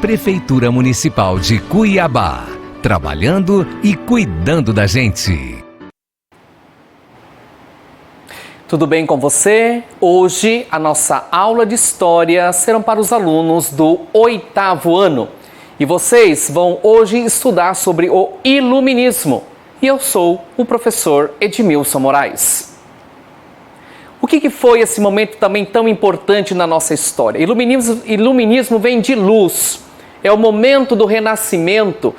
Prefeitura Municipal de Cuiabá, trabalhando e cuidando da gente. Tudo bem com você? Hoje a nossa aula de História serão para os alunos do 8º ano. E vocês vão hoje estudar sobre o Iluminismo. E eu sou o professor Edmilson Moraes. O que foi esse momento também tão importante na nossa história? Iluminismo vem de luz. É o momento do renascimento,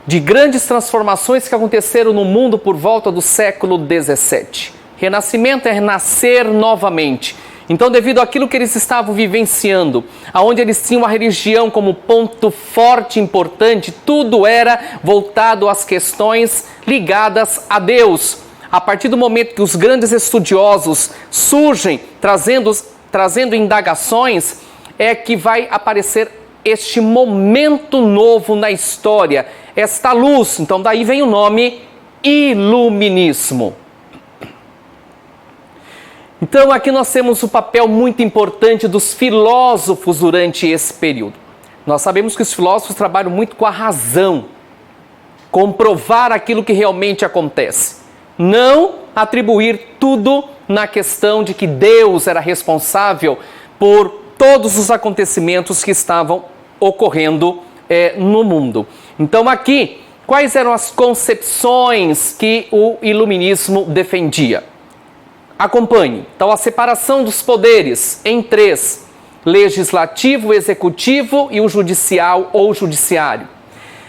de grandes transformações que aconteceram no mundo por volta do século XVII. Renascimento é nascer novamente. Então, devido àquilo que eles estavam vivenciando, aonde eles tinham a religião como ponto forte e importante, tudo era voltado às questões ligadas a Deus. A partir do momento que os grandes estudiosos surgem, trazendo indagações, é que vai aparecer este momento novo na história, esta luz. Então daí vem o nome Iluminismo. Então aqui nós temos um papel muito importante dos filósofos durante esse período. Nós sabemos que os filósofos trabalham muito com a razão, comprovar aquilo que realmente acontece. Não atribuir tudo na questão de que Deus era responsável por todos os acontecimentos que estavam ocorrendo no mundo. Então aqui, quais eram as concepções que o Iluminismo defendia? Acompanhe. Então, a separação dos poderes em três: legislativo, o executivo e o judicial ou judiciário.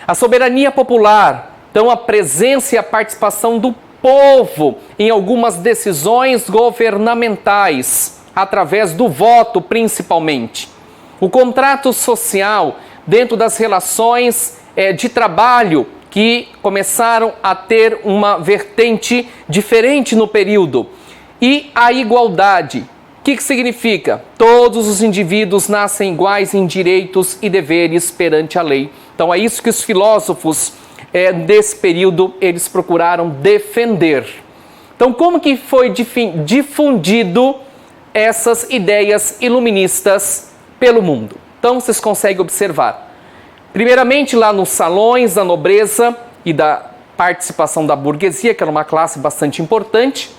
A soberania popular, então a presença e a participação do povo em algumas decisões governamentais, através do voto principalmente. O contrato social dentro das relações de trabalho, que começaram a ter uma vertente diferente no período. E a igualdade. O que significa? Todos os indivíduos nascem iguais em direitos e deveres perante a lei. Então é isso que os filósofos desse período eles procuraram defender. Então como que foi difundido essas ideias iluministas pelo mundo? Então vocês conseguem observar. Primeiramente lá nos salões da nobreza e da participação da burguesia, que era uma classe bastante importante.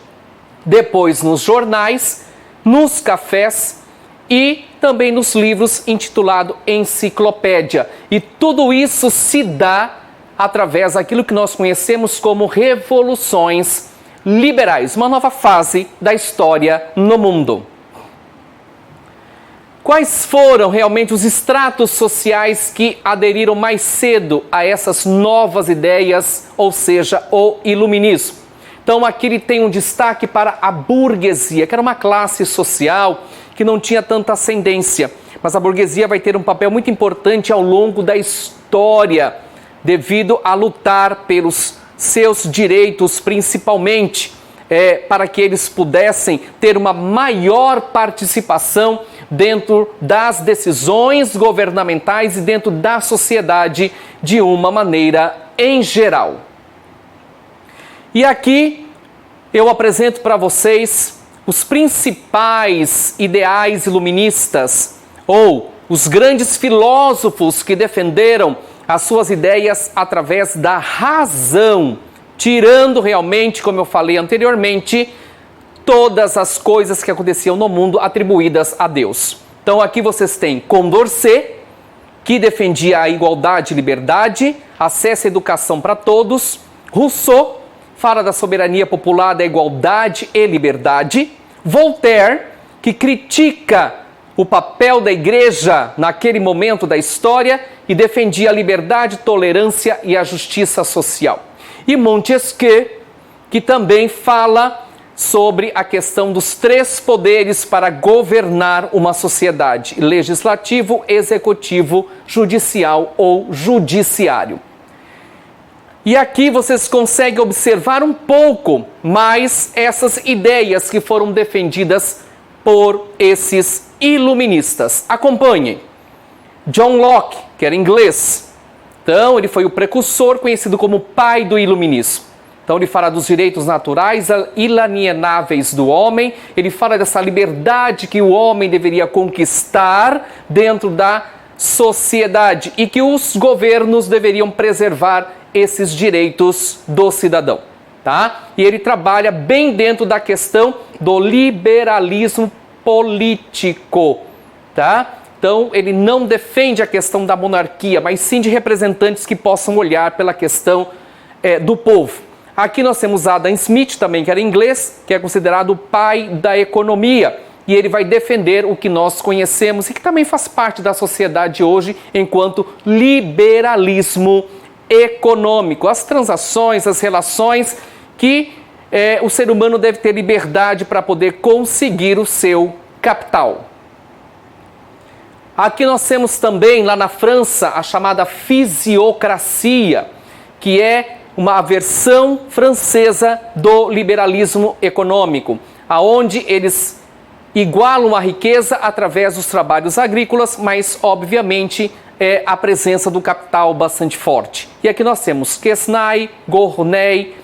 Depois nos jornais, nos cafés e também nos livros intitulado Enciclopédia. E tudo isso se dá através daquilo que nós conhecemos como revoluções liberais, uma nova fase da história no mundo. Quais foram realmente os estratos sociais que aderiram mais cedo a essas novas ideias, ou seja, o iluminismo? Então aqui ele tem um destaque para a burguesia, que era uma classe social que não tinha tanta ascendência, mas a burguesia vai ter um papel muito importante ao longo da história, devido a lutar pelos seus direitos, principalmente, para que eles pudessem ter uma maior participação dentro das decisões governamentais e dentro da sociedade de uma maneira em geral. E aqui eu apresento para vocês os principais ideais iluministas ou os grandes filósofos que defenderam as suas ideias através da razão, tirando realmente, como eu falei anteriormente, todas as coisas que aconteciam no mundo atribuídas a Deus. Então aqui vocês têm Condorcet, que defendia a igualdade e liberdade, acesso à educação para todos. Rousseau fala da soberania popular, da igualdade e liberdade. Voltaire, que critica o papel da igreja naquele momento da história e defendia a liberdade, tolerância e a justiça social. E Montesquieu, que também fala sobre a questão dos três poderes para governar uma sociedade: legislativo, executivo, judicial ou judiciário. E aqui vocês conseguem observar um pouco mais essas ideias que foram defendidas por esses iluministas. Acompanhem. John Locke, que era inglês. Então, ele foi o precursor, conhecido como pai do iluminismo. Então, ele fala dos direitos naturais inalienáveis do homem. Ele fala dessa liberdade que o homem deveria conquistar dentro da sociedade e que os governos deveriam preservar esses direitos do cidadão, tá? E ele trabalha bem dentro da questão do liberalismo político, tá? Então, ele não defende a questão da monarquia, mas sim de representantes que possam olhar pela questão do povo. Aqui nós temos Adam Smith, também que era inglês, que é considerado o pai da economia. E ele vai defender o que nós conhecemos e que também faz parte da sociedade hoje enquanto liberalismo econômico. As transações, as relações que o ser humano deve ter liberdade para poder conseguir o seu capital. Aqui nós temos também, lá na França, a chamada fisiocracia, que é uma versão francesa do liberalismo econômico, aonde eles igualam a riqueza através dos trabalhos agrícolas, mas, obviamente, a presença do capital bastante forte. E aqui nós temos Quesnay, Gournay,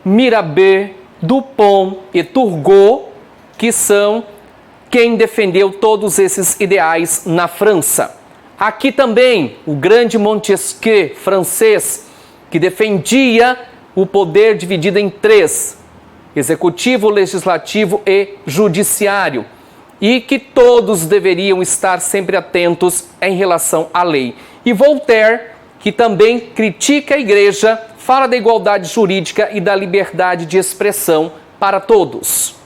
Mirabeau, Dupont e Turgot, que são quem defendeu todos esses ideais na França. Aqui também o grande Montesquieu, francês, que defendia o poder dividido em três: executivo, legislativo e judiciário, e que todos deveriam estar sempre atentos em relação à lei. E Voltaire, que também critica a igreja, fala da igualdade jurídica e da liberdade de expressão para todos.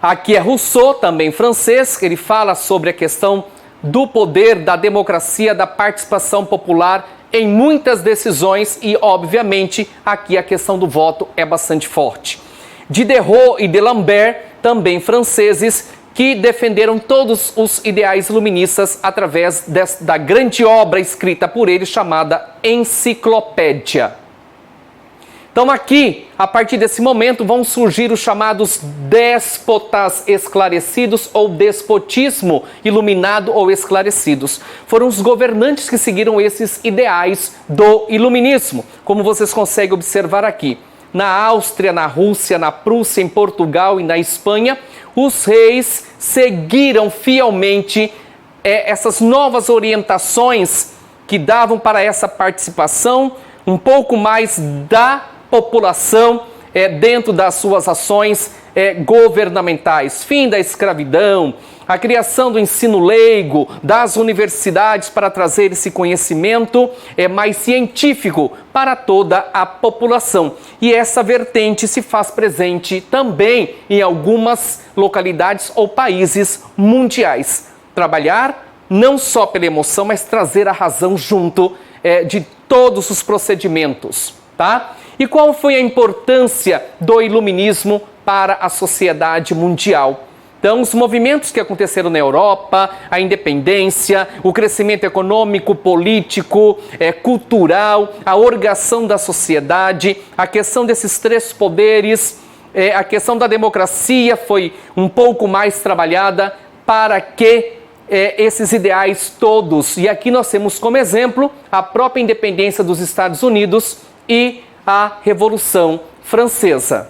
Aqui é Rousseau, também francês, que ele fala sobre a questão do poder, da democracia, da participação popular em muitas decisões e, obviamente, aqui a questão do voto é bastante forte. Diderot e D'Alembert, também franceses, que defenderam todos os ideais iluministas através da grande obra escrita por ele chamada Enciclopédia. Então aqui, a partir desse momento, vão surgir os chamados déspotas esclarecidos ou despotismo iluminado ou esclarecidos. Foram os governantes que seguiram esses ideais do iluminismo, como vocês conseguem observar aqui. Na Áustria, na Rússia, na Prússia, em Portugal e na Espanha, os reis seguiram fielmente essas novas orientações que davam para essa participação um pouco mais da população dentro das suas ações governamentais. Fim da escravidão, a criação do ensino leigo, das universidades para trazer esse conhecimento mais científico para toda a população. E essa vertente se faz presente também em algumas localidades ou países mundiais. Trabalhar não só pela emoção, mas trazer a razão junto de todos os procedimentos, tá? E qual foi a importância do iluminismo para a sociedade mundial? Então, os movimentos que aconteceram na Europa, a independência, o crescimento econômico, político, cultural, a organização da sociedade, a questão desses três poderes, a questão da democracia foi um pouco mais trabalhada para que esses ideais todos. E aqui nós temos como exemplo a própria independência dos Estados Unidos e a Revolução Francesa.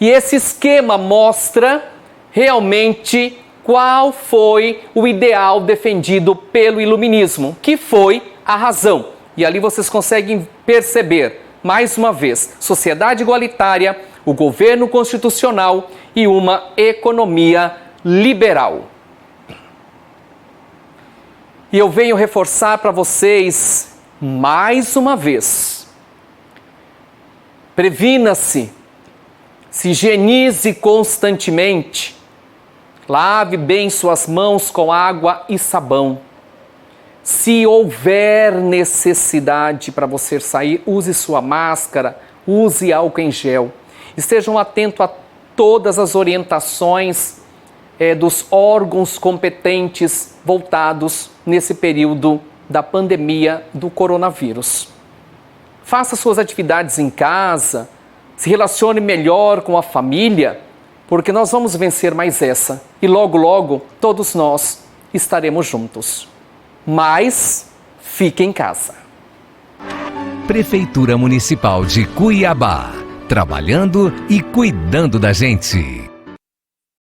E esse esquema mostra realmente qual foi o ideal defendido pelo iluminismo, que foi a razão. E ali vocês conseguem perceber, mais uma vez, sociedade igualitária, o governo constitucional e uma economia liberal. E eu venho reforçar para vocês, mais uma vez, previna-se, se higienize constantemente, lave bem suas mãos com água e sabão. Se houver necessidade para você sair, use sua máscara, use álcool em gel. Estejam atentos a todas as orientações dos órgãos competentes voltados nesse período da pandemia do coronavírus. Faça suas atividades em casa, se relacione melhor com a família, porque nós vamos vencer mais essa e logo, logo, todos nós estaremos juntos. Mas fique em casa. Prefeitura Municipal de Cuiabá, trabalhando e cuidando da gente.